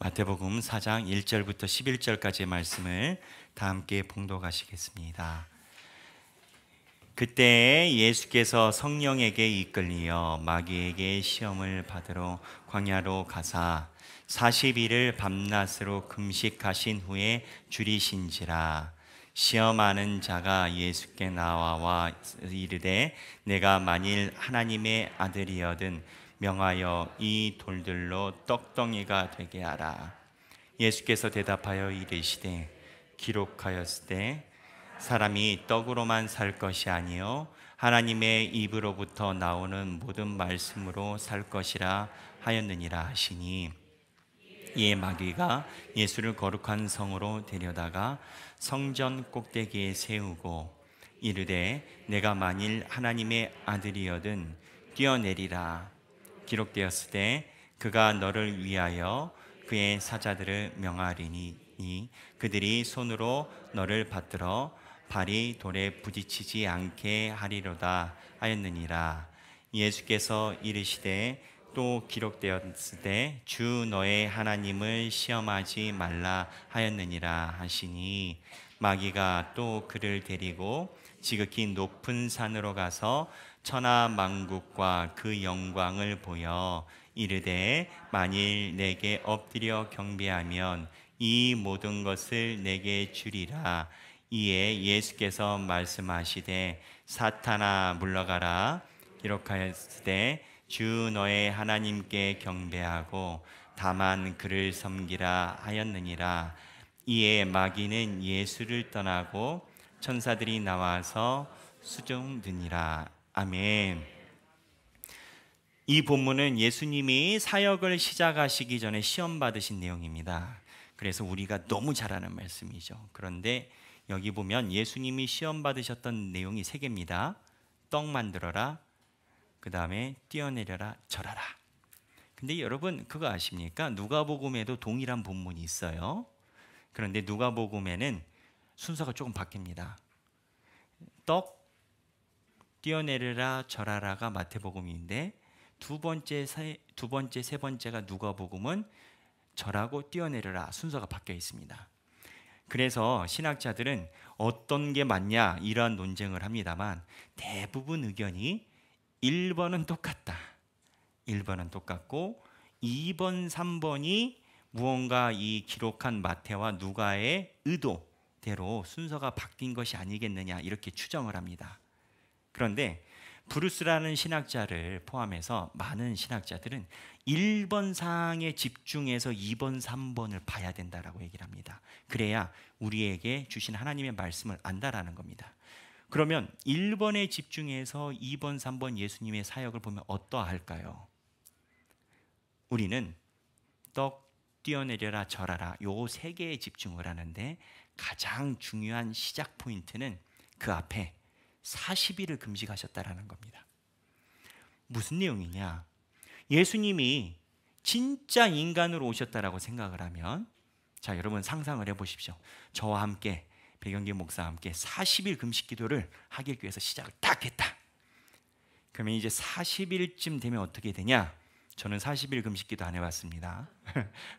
마태복음 4장 1절부터 11절까지의 말씀을 다 함께 봉독하시겠습니다. 그때 예수께서 성령에게 이끌리어 마귀에게 시험을 받으러 광야로 가사 40일을 밤낮으로 금식하신 후에 줄이신지라. 시험하는 자가 예수께 나와 이르되 내가 만일 하나님의 아들이여든 명하여 이 돌들로 떡덩이가 되게 하라. 예수께서 대답하여 이르시되 기록하였으되 사람이 떡으로만 살 것이 아니요 하나님의 입으로부터 나오는 모든 말씀으로 살 것이라 하였느니라 하시니, 이에 마귀가 예수를 거룩한 성으로 데려다가 성전 꼭대기에 세우고 이르되 내가 만일 하나님의 아들이여든 뛰어내리라. 기록되었으되 그가 너를 위하여 그의 사자들을 명하리니 그들이 손으로 너를 받들어 발이 돌에 부딪히지 않게 하리로다 하였느니라. 예수께서 이르시되 또 기록되었으되 주 너의 하나님을 시험하지 말라 하였느니라 하시니, 마귀가 또 그를 데리고 지극히 높은 산으로 가서 천하 만국과 그 영광을 보여 이르되 만일 내게 엎드려 경배하면 이 모든 것을 내게 주리라. 이에 예수께서 말씀하시되 사탄아 물러가라. 기록하였으되 주 너의 하나님께 경배하고 다만 그를 섬기라 하였느니라. 이에 마귀는 예수를 떠나고 천사들이 나와서 수종드니라. 아멘. 이 본문은 예수님이 사역을 시작하시기 전에 시험 받으신 내용입니다. 그래서 우리가 너무 잘 아는 말씀이죠. 그런데 여기 보면 예수님이 시험 받으셨던 내용이 세 개입니다. 떡 만들어라, 그 다음에 뛰어내려라, 절하라. 근데 여러분 그거 아십니까? 누가복음에도 동일한 본문이 있어요. 그런데 누가복음에는 순서가 조금 바뀝니다. 떡, 뛰어내려라, 절하라가 마태복음인데 두 번째, 세 번째가 누가복음은 절하고 뛰어내려라 순서가 바뀌어 있습니다. 그래서 신학자들은 어떤 게 맞냐 이러한 논쟁을 합니다만 대부분 의견이 1번은 똑같다, 1번은 똑같고 2번, 3번이 무언가 이 기록한 마태와 누가의 의도대로 순서가 바뀐 것이 아니겠느냐 이렇게 추정을 합니다. 그런데 브루스라는 신학자를 포함해서 많은 신학자들은 1번 사항에 집중해서 2번, 3번을 봐야 된다라고 얘기를 합니다. 그래야 우리에게 주신 하나님의 말씀을 안다라는 겁니다. 그러면 1번에 집중해서 2번, 3번 예수님의 사역을 보면 어떠할까요? 우리는 떡, 뛰어내려라, 절하라 요 세 개에 집중을 하는데 가장 중요한 시작 포인트는 그 앞에 40일을 금식하셨다라는 겁니다. 무슨 내용이냐? 예수님이 진짜 인간으로 오셨다라고 생각을 하면, 자 여러분 상상을 해보십시오. 저와 함께 백영기 목사와 함께 40일 금식 기도를 하길 위해서 시작을 딱 했다. 그러면 이제 40일쯤 되면 어떻게 되냐? 저는 40일 금식 기도 안 해봤습니다.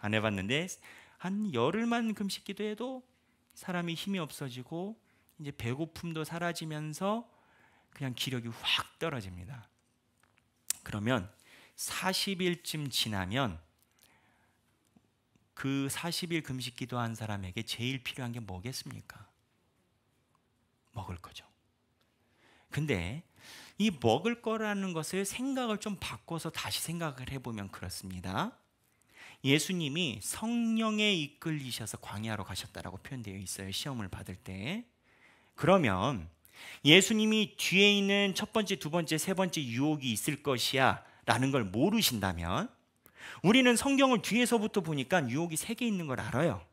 안 해봤는데 한 열흘만 금식 기도해도 사람이 힘이 없어지고 이제 배고픔도 사라지면서 그냥 기력이 확 떨어집니다. 그러면 40일쯤 지나면 그 40일 금식 기도한 사람에게 제일 필요한 게 뭐겠습니까? 먹을 거죠. 근데 이 먹을 거라는 것을 생각을 좀 바꿔서 다시 생각을 해보면 그렇습니다. 예수님이 성령에 이끌리셔서 광야로 가셨다라고 표현되어 있어요. 시험을 받을 때. 그러면 예수님이 뒤에 있는 첫 번째, 두 번째, 세 번째 유혹이 있을 것이야 라는 걸 모르신다면, 우리는 성경을 뒤에서부터 보니까 유혹이 3개 있는 걸 알아요.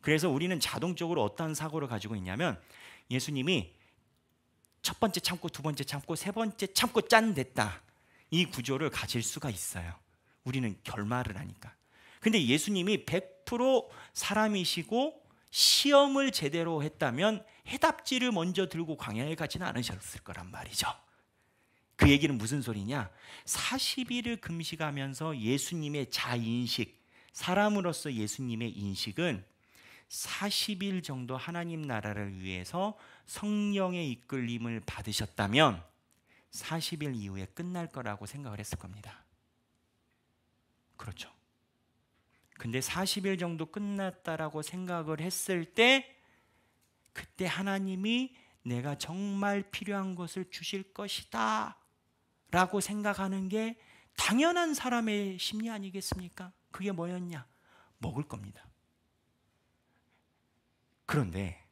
그래서 우리는 자동적으로 어떤 사고를 가지고 있냐면 예수님이 첫 번째 참고, 두 번째 참고, 세 번째 참고 짠 됐다, 이 구조를 가질 수가 있어요. 우리는 결말을 하니까. 근데 예수님이 100% 사람이시고 시험을 제대로 했다면 해답지를 먼저 들고 광야에 가지는 않으셨을 거란 말이죠. 그 얘기는 무슨 소리냐? 40일을 금식하면서 예수님의 자인식, 사람으로서 예수님의 인식은 40일 정도 하나님 나라를 위해서 성령의 이끌림을 받으셨다면 40일 이후에 끝날 거라고 생각을 했을 겁니다. 그렇죠. 근데 40일 정도 끝났다라고 생각을 했을 때 그때 하나님이 내가 정말 필요한 것을 주실 것이다 라고 생각하는 게 당연한 사람의 심리 아니겠습니까? 그게 뭐였냐? 먹을 겁니다. 그런데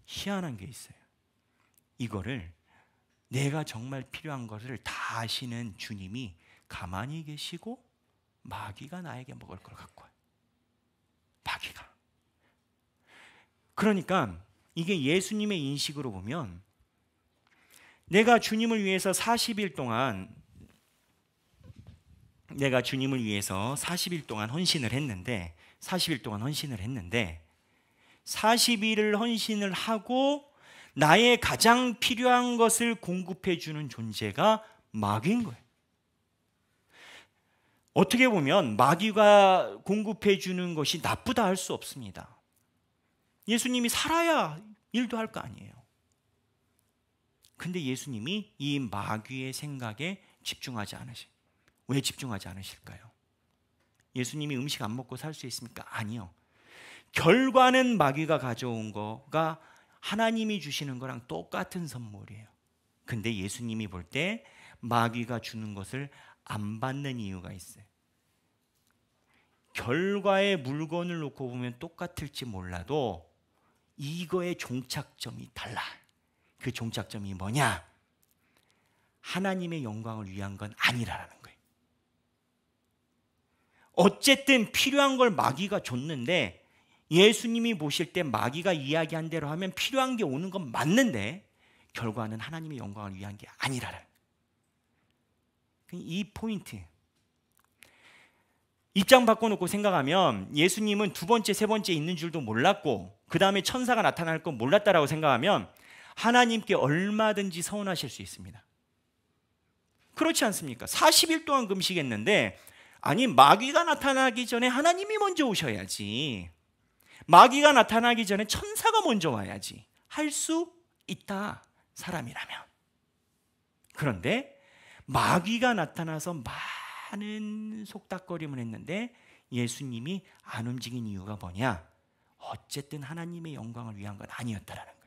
희한한 게 있어요. 이거를 내가 정말 필요한 것을 다 아시는 주님이 가만히 계시고 마귀가 나에게 먹을 걸 갖고 와요. 마귀가. 그러니까 이게 예수님의 인식으로 보면 내가 주님을 위해서 40일 동안 헌신을 했는데 40일을 헌신을 하고 나의 가장 필요한 것을 공급해 주는 존재가 마귀인 거예요. 어떻게 보면 마귀가 공급해 주는 것이 나쁘다 할 수 없습니다. 예수님이 살아야 일도 할 거 아니에요. 근데 예수님이 이 마귀의 생각에 집중하지 않으시. 왜 집중하지 않으실까요? 예수님이 음식 안 먹고 살 수 있습니까? 아니요. 결과는 마귀가 가져온 거가 하나님이 주시는 거랑 똑같은 선물이에요. 근데 예수님이 볼 때 마귀가 주는 것을 안 받는 이유가 있어요. 결과의 물건을 놓고 보면 똑같을지 몰라도 이거의 종착점이 달라. 그 종착점이 뭐냐? 하나님의 영광을 위한 건 아니라는 거예요. 어쨌든 필요한 걸 마귀가 줬는데 예수님이 보실 때 마귀가 이야기한 대로 하면 필요한 게 오는 건 맞는데 결과는 하나님의 영광을 위한 게 아니라는 이 포인트. 입장 바꿔놓고 생각하면 예수님은 두 번째, 세 번째 있는 줄도 몰랐고 그 다음에 천사가 나타날 건 몰랐다라고 생각하면 하나님께 얼마든지 서운하실 수 있습니다. 그렇지 않습니까? 40일 동안 금식했는데 아니 마귀가 나타나기 전에 하나님이 먼저 오셔야지. 마귀가 나타나기 전에 천사가 먼저 와야지. 할 수 있다. 사람이라면. 그런데 마귀가 나타나서 많은 속닥거림을 했는데 예수님이 안 움직인 이유가 뭐냐? 어쨌든 하나님의 영광을 위한 건 아니었다라는 거예요.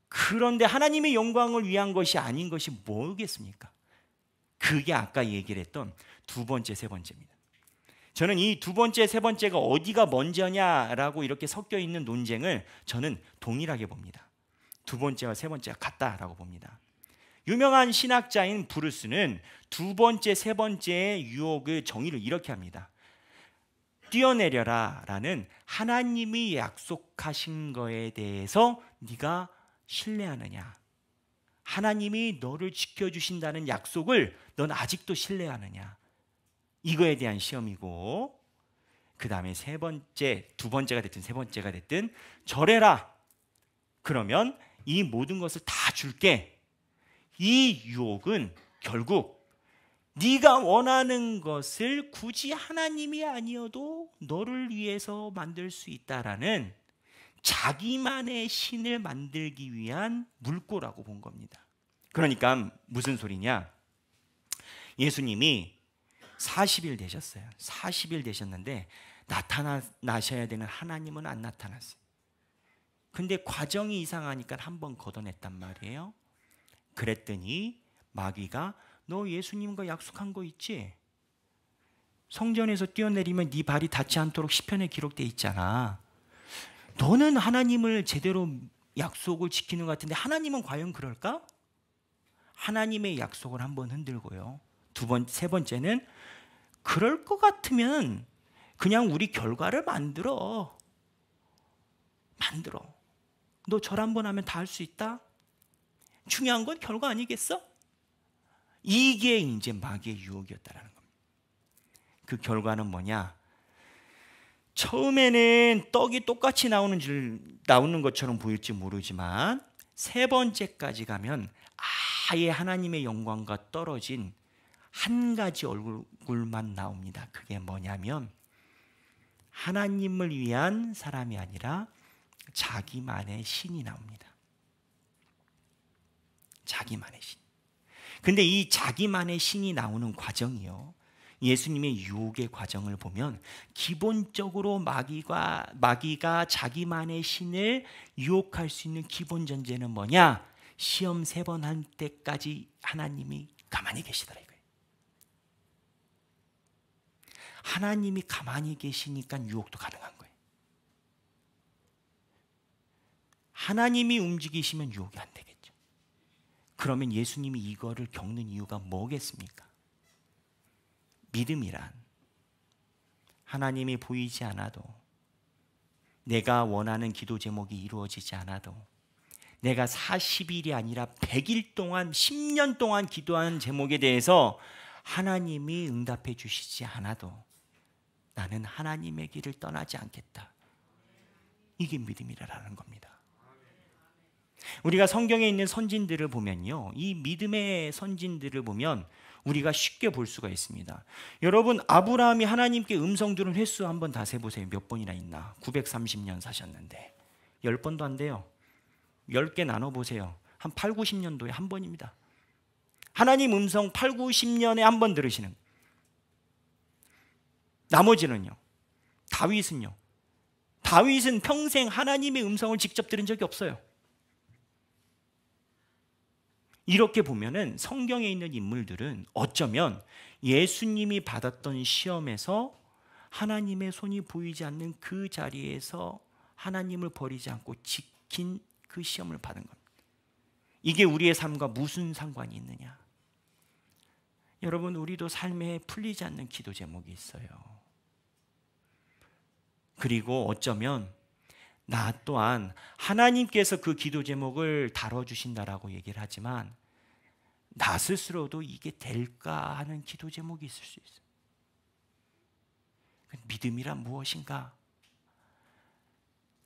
그런데 하나님의 영광을 위한 것이 아닌 것이 뭐겠습니까? 그게 아까 얘기를 했던 두 번째, 세 번째입니다. 저는 이 두 번째, 세 번째가 어디가 먼저냐라고 이렇게 섞여 있는 논쟁을 저는 동일하게 봅니다. 두 번째와 세 번째가 같다라고 봅니다. 유명한 신학자인 브루스는 두 번째, 세 번째의 유혹의 정의를 이렇게 합니다. 뛰어내려라 라는 하나님이 약속하신 거에 대해서 네가 신뢰하느냐? 하나님이 너를 지켜주신다는 약속을 넌 아직도 신뢰하느냐? 이거에 대한 시험이고 그 다음에 세 번째, 두 번째가 됐든 세 번째가 됐든 절해라. 그러면 이 모든 것을 다 줄게. 이 유혹은 결국 네가 원하는 것을 굳이 하나님이 아니어도 너를 위해서 만들 수 있다라는 자기만의 신을 만들기 위한 물꼬라고 본 겁니다. 그러니까 무슨 소리냐? 예수님이 40일 되셨어요. 40일 되셨는데 나타나셔야 되는 하나님은 안 나타났어요. 근데 과정이 이상하니까 한번 걷어냈단 말이에요. 그랬더니 마귀가 너 예수님과 약속한 거 있지? 성전에서 뛰어내리면 네 발이 닿지 않도록 시편에 기록돼 있잖아. 너는 하나님을 제대로 약속을 지키는 것 같은데 하나님은 과연 그럴까? 하나님의 약속을 한번 흔들고요. 세 번째는 그럴 것 같으면 그냥 우리 결과를 만들어. 너 절 한번 하면 다 할 수 있다? 중요한 건 결과 아니겠어? 이게 이제 마귀의 유혹이었다라는 겁니다. 그 결과는 뭐냐? 처음에는 떡이 똑같이 나오는 것처럼 보일지 모르지만 세 번째까지 가면 아예 하나님의 영광과 떨어진 한 가지 얼굴만 나옵니다. 그게 뭐냐면 하나님을 위한 사람이 아니라 자기만의 신이 나옵니다. 자기만의 신. 근데 이 자기만의 신이 나오는 과정이요, 예수님의 유혹의 과정을 보면 기본적으로 마귀가 자기만의 신을 유혹할 수 있는 기본 전제는 뭐냐? 시험 3번 할 때까지 하나님이 가만히 계시더라 이거예요. 하나님이 가만히 계시니까 유혹도 가능한 거예요. 하나님이 움직이시면 유혹이 안 되겠죠. 그러면 예수님이 이거를 겪는 이유가 뭐겠습니까? 믿음이란 하나님이 보이지 않아도, 내가 원하는 기도 제목이 이루어지지 않아도, 내가 40일이 아니라 100일 동안 10년 동안 기도한 제목에 대해서 하나님이 응답해 주시지 않아도 나는 하나님의 길을 떠나지 않겠다. 이게 믿음이라는 겁니다. 우리가 성경에 있는 선진들을 보면요, 이 믿음의 선진들을 보면 우리가 쉽게 볼 수가 있습니다. 여러분, 아브라함이 하나님께 음성 들은 횟수 한번 다 세보세요. 몇 번이나 있나? 930년 사셨는데 10번도 안 돼요. 10개 나눠보세요. 한 8, 90년도에 한 번입니다. 하나님 음성 8, 90년에 한 번 들으시는. 나머지는요, 다윗은요, 다윗은 평생 하나님의 음성을 직접 들은 적이 없어요. 이렇게 보면은 성경에 있는 인물들은 어쩌면 예수님이 받았던 시험에서 하나님의 손이 보이지 않는 그 자리에서 하나님을 버리지 않고 지킨 그 시험을 받은 겁니다. 이게 우리의 삶과 무슨 상관이 있느냐? 여러분, 우리도 삶에 풀리지 않는 기도 제목이 있어요. 그리고 어쩌면 나 또한 하나님께서 그 기도 제목을 다뤄주신다라고 얘기를 하지만 나 스스로도 이게 될까 하는 기도 제목이 있을 수 있어요. 믿음이란 무엇인가?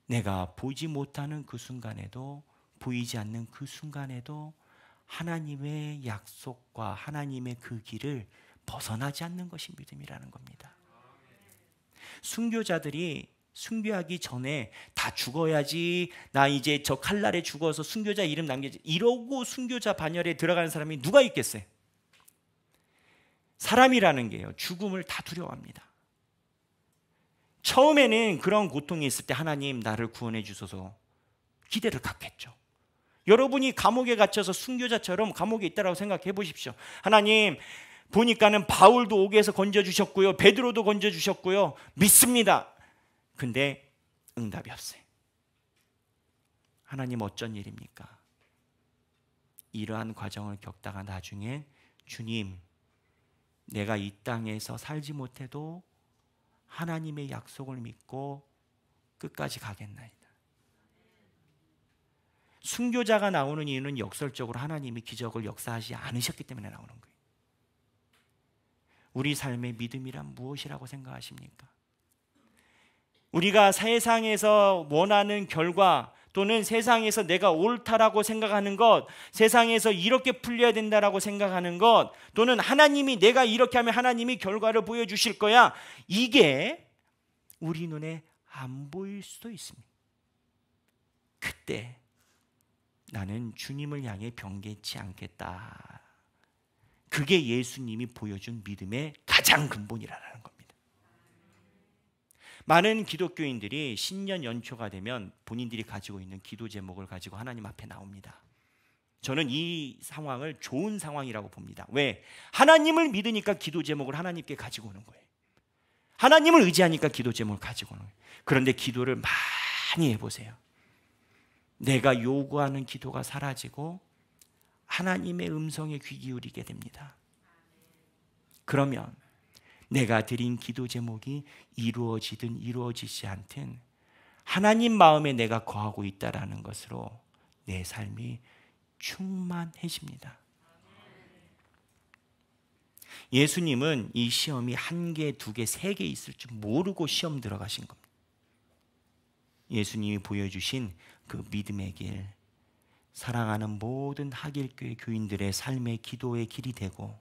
내가 보지 못하는 그 순간에도, 보이지 않는 그 순간에도 하나님의 약속과 하나님의 그 길을 벗어나지 않는 것이 믿음이라는 겁니다. 순교자들이 순교하기 전에 다 죽어야지, 나 이제 저 칼날에 죽어서 순교자 이름 남겨지, 이러고 순교자 반열에 들어가는 사람이 누가 있겠어요? 사람이라는 게요, 죽음을 다 두려워합니다. 처음에는 그런 고통이 있을 때 하나님 나를 구원해 주소서 기대를 갖겠죠. 여러분이 감옥에 갇혀서 순교자처럼 감옥에 있다라고 생각해 보십시오. 하나님, 보니까는 바울도 옥에서 건져주셨고요, 베드로도 건져주셨고요, 믿습니다. 근데 응답이 없어요. 하나님, 어쩐 일입니까? 이러한 과정을 겪다가 나중에 주님, 내가 이 땅에서 살지 못해도 하나님의 약속을 믿고 끝까지 가겠나이다. 순교자가 나오는 이유는 역설적으로 하나님이 기적을 역사하지 않으셨기 때문에 나오는 거예요. 우리 삶의 믿음이란 무엇이라고 생각하십니까? 우리가 세상에서 원하는 결과, 또는 세상에서 내가 옳다라고 생각하는 것, 세상에서 이렇게 풀려야 된다라고 생각하는 것, 또는 하나님이 내가 이렇게 하면 하나님이 결과를 보여주실 거야, 이게 우리 눈에 안 보일 수도 있습니다. 그때 나는 주님을 향해 변개치 않겠다. 그게 예수님이 보여준 믿음의 가장 근본이라는 겁니다. 많은 기독교인들이 신년 연초가 되면 본인들이 가지고 있는 기도 제목을 가지고 하나님 앞에 나옵니다. 저는 이 상황을 좋은 상황이라고 봅니다. 왜? 하나님을 믿으니까 기도 제목을 하나님께 가지고 오는 거예요. 하나님을 의지하니까 기도 제목을 가지고 오는 거예요. 그런데 기도를 많이 해보세요. 내가 요구하는 기도가 사라지고 하나님의 음성에 귀 기울이게 됩니다. 그러면 내가 드린 기도 제목이 이루어지든 이루어지지 않든 하나님 마음에 내가 거하고 있다라는 것으로 내 삶이 충만해집니다. 예수님은 이 시험이 1개, 2개, 3개 있을 줄 모르고 시험 들어가신 겁니다. 예수님이 보여주신 그 믿음의 길, 사랑하는 모든 하길교회 교인들의 삶의 기도의 길이 되고,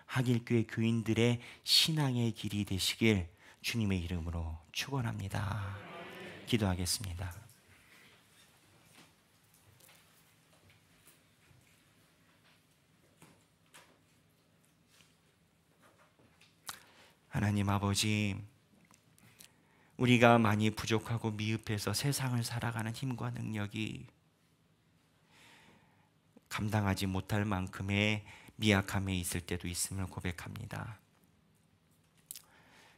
하길교회 교인들의 신앙의 길이 되시길 주님의 이름으로 축원합니다. 기도하겠습니다. 하나님 아버지, 우리가 많이 부족하고 미흡해서 세상을 살아가는 힘과 능력이 감당하지 못할 만큼의 미약함에 있을 때도 있음을 고백합니다.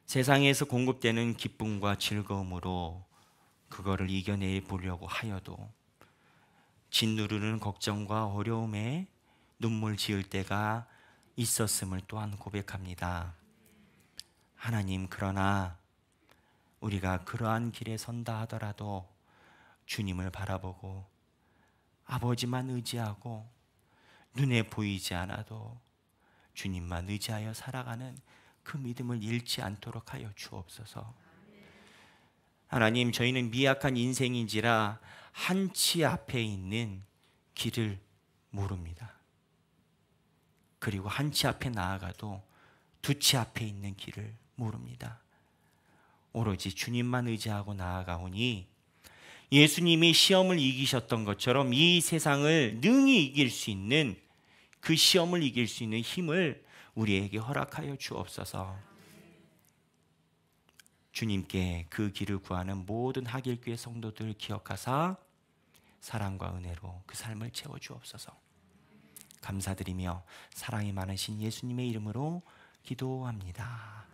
세상에서 공급되는 기쁨과 즐거움으로 그거를 이겨내 보려고 하여도 짓누르는 걱정과 어려움에 눈물 지을 때가 있었음을 또한 고백합니다. 하나님, 그러나 우리가 그러한 길에 선다 하더라도 주님을 바라보고 아버지만 의지하고 눈에 보이지 않아도 주님만 의지하여 살아가는 그 믿음을 잃지 않도록 하여 주옵소서. 하나님, 저희는 미약한 인생인지라 한치 앞에 있는 길을 모릅니다. 그리고 한치 앞에 나아가도 두치 앞에 있는 길을 모릅니다. 오로지 주님만 의지하고 나아가오니 예수님이 시험을 이기셨던 것처럼 이 세상을 능히 이길 수 있는, 그 시험을 이길 수 있는 힘을 우리에게 허락하여 주옵소서. 주님께 그 길을 구하는 모든 하길교회 성도들 기억하사 사랑과 은혜로 그 삶을 채워 주옵소서. 감사드리며 사랑이 많으신 예수님의 이름으로 기도합니다.